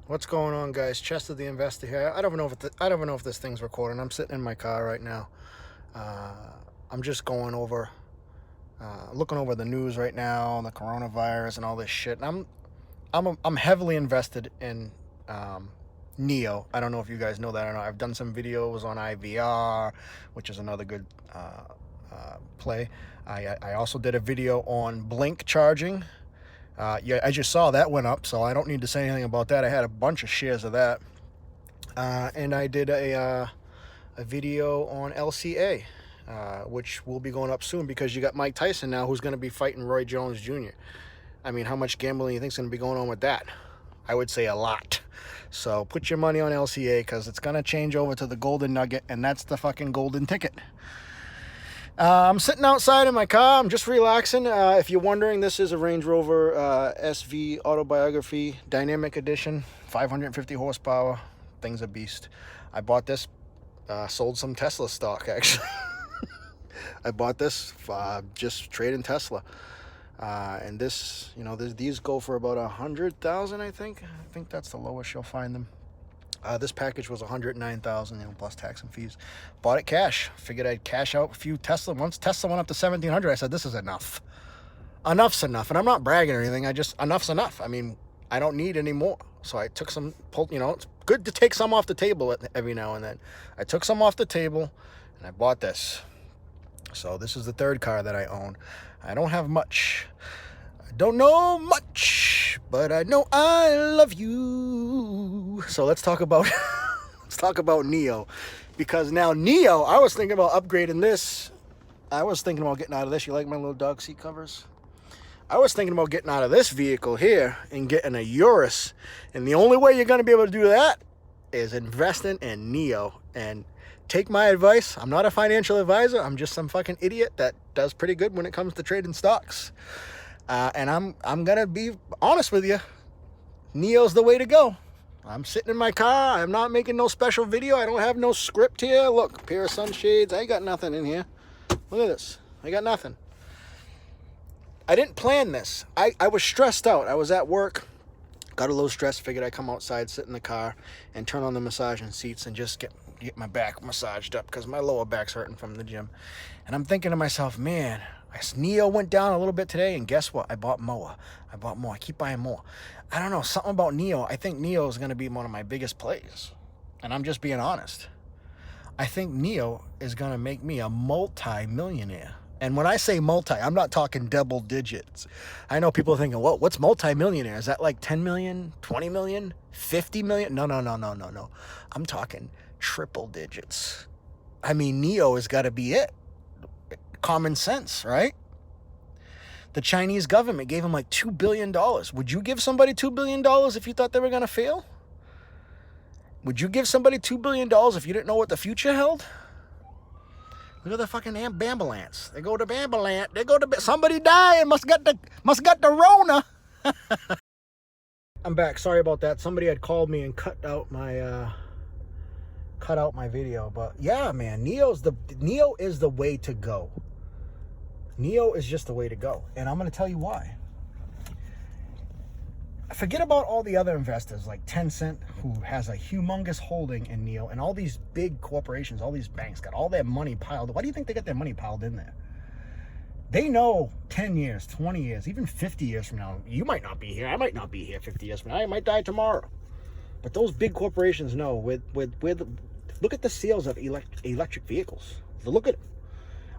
What's going on, guys? Chester the Investor here. I don't know if this thing's recording. I'm sitting in my car right now. I'm just going over, looking over the news right now, the coronavirus and all this shit. And I'm heavily invested in NIO. I don't know if you guys know that or not. I've done some videos on IVR, which is another good play. I also did a video on Blink charging. Yeah, as you saw, that went up, so I don't need to say anything about that. I had a bunch of shares of that. And I did a video on LCA, which will be going up soon because you got Mike Tyson now who's going to be fighting Roy Jones Jr. I mean, how much gambling do you think is going to be going on with that? I would say a lot. So put your money on LCA because it's going to change over to the golden nugget, and that's the fucking golden ticket. I'm sitting outside in my car. I'm just relaxing. If you're wondering, this is a Range Rover SV Autobiography Dynamic Edition, 550 horsepower. Thing's a beast. I bought this, sold some Tesla stock, actually. I bought this just trading Tesla. And this, these go for about 100,000, I think. I think that's the lowest you'll find them. This package was 109,000, plus tax and fees. Bought it cash. Figured I'd cash out a few Tesla. Once Tesla went up to 1,700, I said, this is enough. Enough's enough. And I'm not bragging or anything. Enough's enough. I mean, I don't need any more. So I took some, it's good to take some off the table every now and then. I took some off the table and I bought this. So this is the third car that I own. I don't have much. I don't know much, but I know I love you. So let's talk about NIO, because now NIO, I was thinking about upgrading this. I was thinking about getting out of this. You like my little dog seat covers? I was thinking about getting out of this vehicle here and getting a Urus. And the only way you're going to be able to do that is investing in NIO. And take my advice. I'm not a financial advisor. I'm just some fucking idiot that does pretty good when it comes to trading stocks. And I'm going to be honest with you. NIO's the way to go. I'm sitting in my car. I'm not making no special video. I don't have no script here. Look, pair of sunshades. I got nothing in here. Look at this. I got nothing. I didn't plan this. I was stressed out. I was at work. Got a little stressed. Figured I'd come outside, sit in the car, and turn on the massaging seats and just get my back massaged up because my lower back's hurting from the gym. And I'm thinking to myself, man, NIO went down a little bit today, and guess what? I bought more. I keep buying more. I don't know, something about NIO. I think NIO is going to be one of my biggest plays. And I'm just being honest. I think NIO is going to make me a multi-millionaire. And when I say multi, I'm not talking double digits. I know people are thinking, well, what's multi-millionaire? Is that like 10 million, 20 million, 50 million? No. I'm talking triple digits. I mean, NIO has got to be it. Common sense, right? The Chinese government gave him like $2 billion. Would you give somebody $2 billion if you thought they were going to fail? Would you give somebody $2 billion if you didn't know what the future held? Look at the fucking ambulance. They go to ambulance. Somebody died. Must got the Rona. I'm back. Sorry about that. Somebody had called me and cut out my video. But yeah, man, NIO is the way to go. NIO is just the way to go. And I'm going to tell you why. Forget about all the other investors like Tencent, who has a humongous holding in NIO, and all these big corporations, all these banks got all their money piled. Why do you think they got their money piled in there? They know 10 years, 20 years, even 50 years from now, you might not be here. I might not be here 50 years from now. I might die tomorrow. But those big corporations know look at the sales of electric vehicles. Look at it.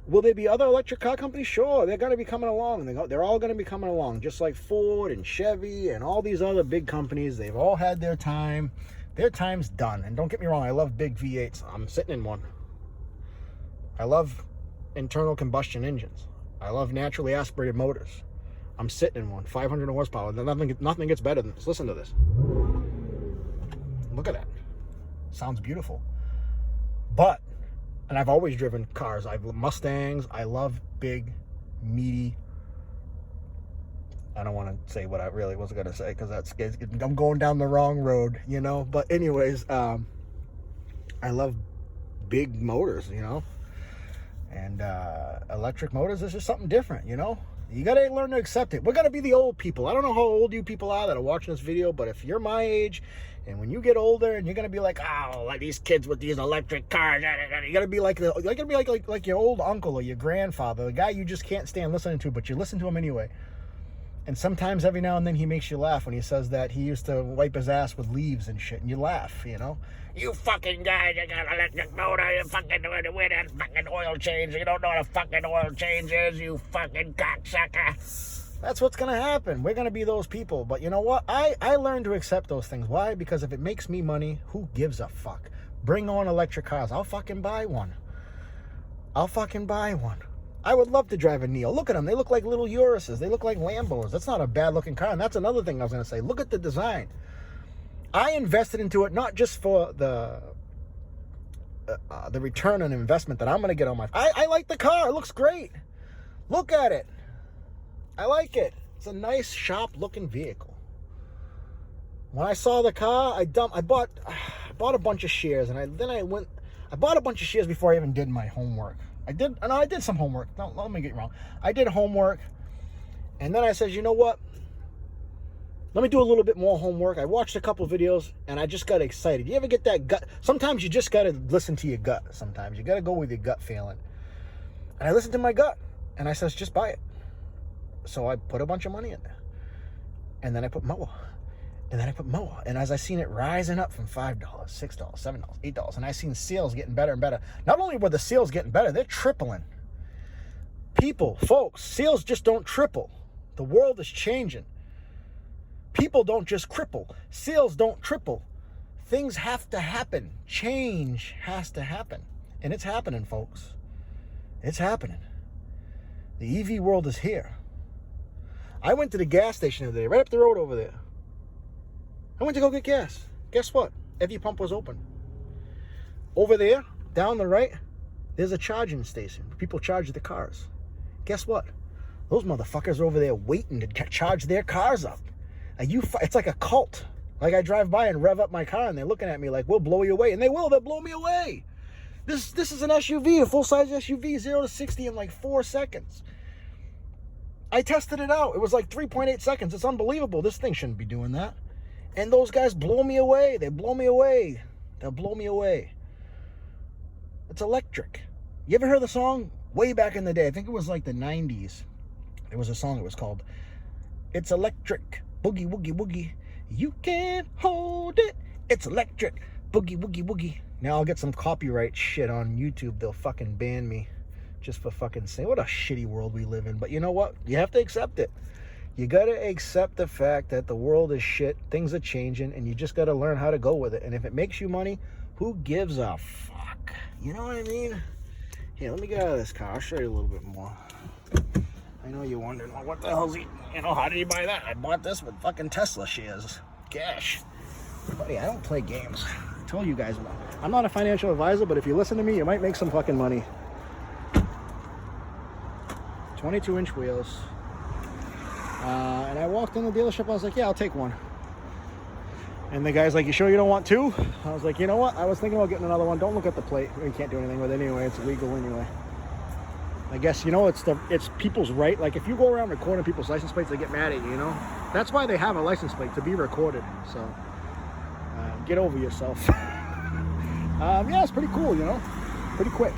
Will there be other electric car companies? Sure, they're going to be coming along. They're all going to be coming along, just like Ford and Chevy and all these other big companies. They've all had their time. Their time's done. And don't get me wrong, I love big V8s. I'm sitting in one. I love internal combustion engines. I love naturally aspirated motors. I'm sitting in one, 500 horsepower. Nothing gets better than this. Listen to this. Look at that. Sounds beautiful. And I've always driven cars. I've Mustangs. I love big, meaty. I don't want to say what I really was going to say because I'm going down the wrong road, But anyways, I love big motors, And electric motors is just something different, You got to learn to accept it. We're going to be the old people. I don't know how old you people are that are watching this video, but if you're my age, and when you get older, and you're going to be like, oh, like these kids with these electric cars, you got to be like your old uncle or your grandfather, the guy you just can't stand listening to, but you listen to him anyway. And sometimes every now and then he makes you laugh when he says that he used to wipe his ass with leaves and shit, and you laugh, you know? You fucking guys, you got an electric motor, you fucking with that fucking oil change, you don't know what a fucking oil change is, you fucking cocksucker. That's what's going to happen. We're going to be those people. But you know what? I learned to accept those things. Why? Because if it makes me money, who gives a fuck? Bring on electric cars. I'll fucking buy one. I'll fucking buy one. I would love to drive a NIO. Look at them. They look like little Uruses. They look like Lambos. That's not a bad-looking car. And that's another thing I was going to say. Look at the design. I invested into it not just for the return on investment that I'm going to get on my... I like the car. It looks great. Look at it. I like it. It's a nice, sharp-looking vehicle. When I saw the car, I bought a bunch of shares, and I bought a bunch of shares before I even did my homework. I did some homework. No, let me get wrong. I did homework, and then I said, you know what? Let me do a little bit more homework. I watched a couple videos, and I just got excited. You ever get that gut? Sometimes you just got to listen to your gut. Sometimes you got to go with your gut feeling. And I listened to my gut, and I says, just buy it. So I put a bunch of money in there, and then I put more. And then I put more. And as I seen it rising up from $5, $6, $7, $8, and I seen sales getting better and better. Not only were the sales getting better, they're tripling. People, folks, sales just don't triple. The world is changing. People don't just cripple. Sales don't triple. Things have to happen. Change has to happen. And it's happening, folks. It's happening. The EV world is here. I went to the gas station the other day, right up the road over there. I went to go get gas. Guess what? Every pump was open. Over there, down the right, there's a charging station. People charge their cars. Guess what? Those motherfuckers are over there waiting to charge their cars up. It's like a cult. Like I drive by and rev up my car and they're looking at me like, we'll blow you away. And they will. They'll blow me away. This is an SUV, a full-size SUV, 0 to 60 in like 4 seconds. I tested it out. It was like 3.8 seconds. It's unbelievable. This thing shouldn't be doing that. And those guys blow me away. They blow me away. They'll blow me away. It's electric. You ever heard the song? Way back in the day. I think it was like the 90s. There was a song that was called It's Electric. Boogie, woogie, woogie. You can't hold it. It's electric. Boogie, woogie, woogie. Now I'll get some copyright shit on YouTube. They'll fucking ban me just for fucking saying what a shitty world we live in. But you know what? You have to accept it. You got to accept the fact that the world is shit, things are changing, and you just got to learn how to go with it. And if it makes you money, who gives a fuck? You know what I mean? Here, let me get out of this car. I'll show you a little bit more. I know you're wondering, well, what the hell's he, how did he buy that? I bought this with fucking Tesla shares. Cash. Buddy, I don't play games. I told you guys, I'm not a financial advisor, but if you listen to me, you might make some fucking money. 22-inch wheels. And I walked in the dealership, I was like, yeah, I'll take one. And the guy's like, you sure you don't want two? I was like, you know what? I was thinking about getting another one. Don't look at the plate. You can't do anything with it anyway. It's illegal anyway. I guess, you know, it's people's right. Like, if you go around recording people's license plates, they get mad at you, you know? That's why they have a license plate, to be recorded. So, get over yourself. Yeah, it's pretty cool, you know? Pretty quick.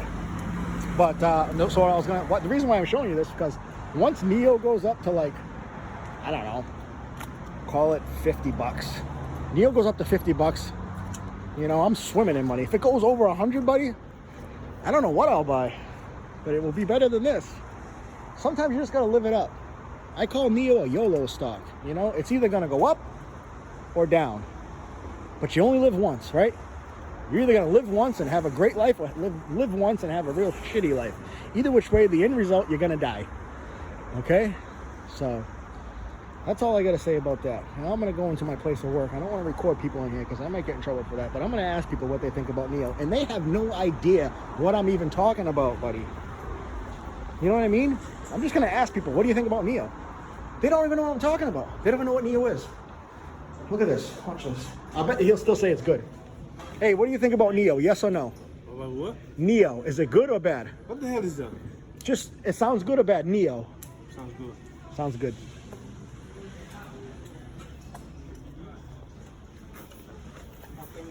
But, so I was the reason why I'm showing you this is because once NIO goes up to like, I don't know, call it 50 bucks. NIO goes up to 50 bucks. You know, I'm swimming in money. If it goes over 100, buddy, I don't know what I'll buy, but it will be better than this. Sometimes you just got to live it up. I call NIO a YOLO stock. You know, it's either going to go up or down, but you only live once, right? You're either going to live once and have a great life or live once and have a real shitty life. Either which way, the end result, you're going to die. Okay? So that's all I got to say about that. And I'm going to go into my place of work. I don't want to record people in here because I might get in trouble for that. But I'm going to ask people what they think about NIO. And they have no idea what I'm even talking about, buddy. You know what I mean? I'm just going to ask people, what do you think about NIO? They don't even know what I'm talking about. They don't even know what NIO is. Look at this. Watch this. I bet he'll still say it's good. Hey, what do you think about NIO? Yes or no? About what? NIO. Is it good or bad? What the hell is that? Just, it sounds good or bad? NIO. Sounds good. Sounds good.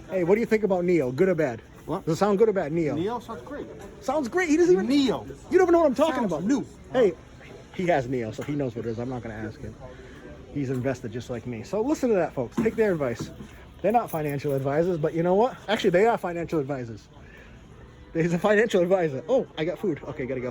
Hey, what do you think about NIO? Good or bad? What? Does it sound good or bad, NIO? NIO sounds great. Sounds great. He doesn't even... NIO. You don't even know what I'm talking Sounds about. new. Hey, he has NIO, so he knows what it is. I'm not going to ask him. He's invested just like me. So listen to that, folks. Take their advice. They're not financial advisors, but you know what? Actually, they are financial advisors. He's a financial advisor. Oh, I got food. Okay, gotta go.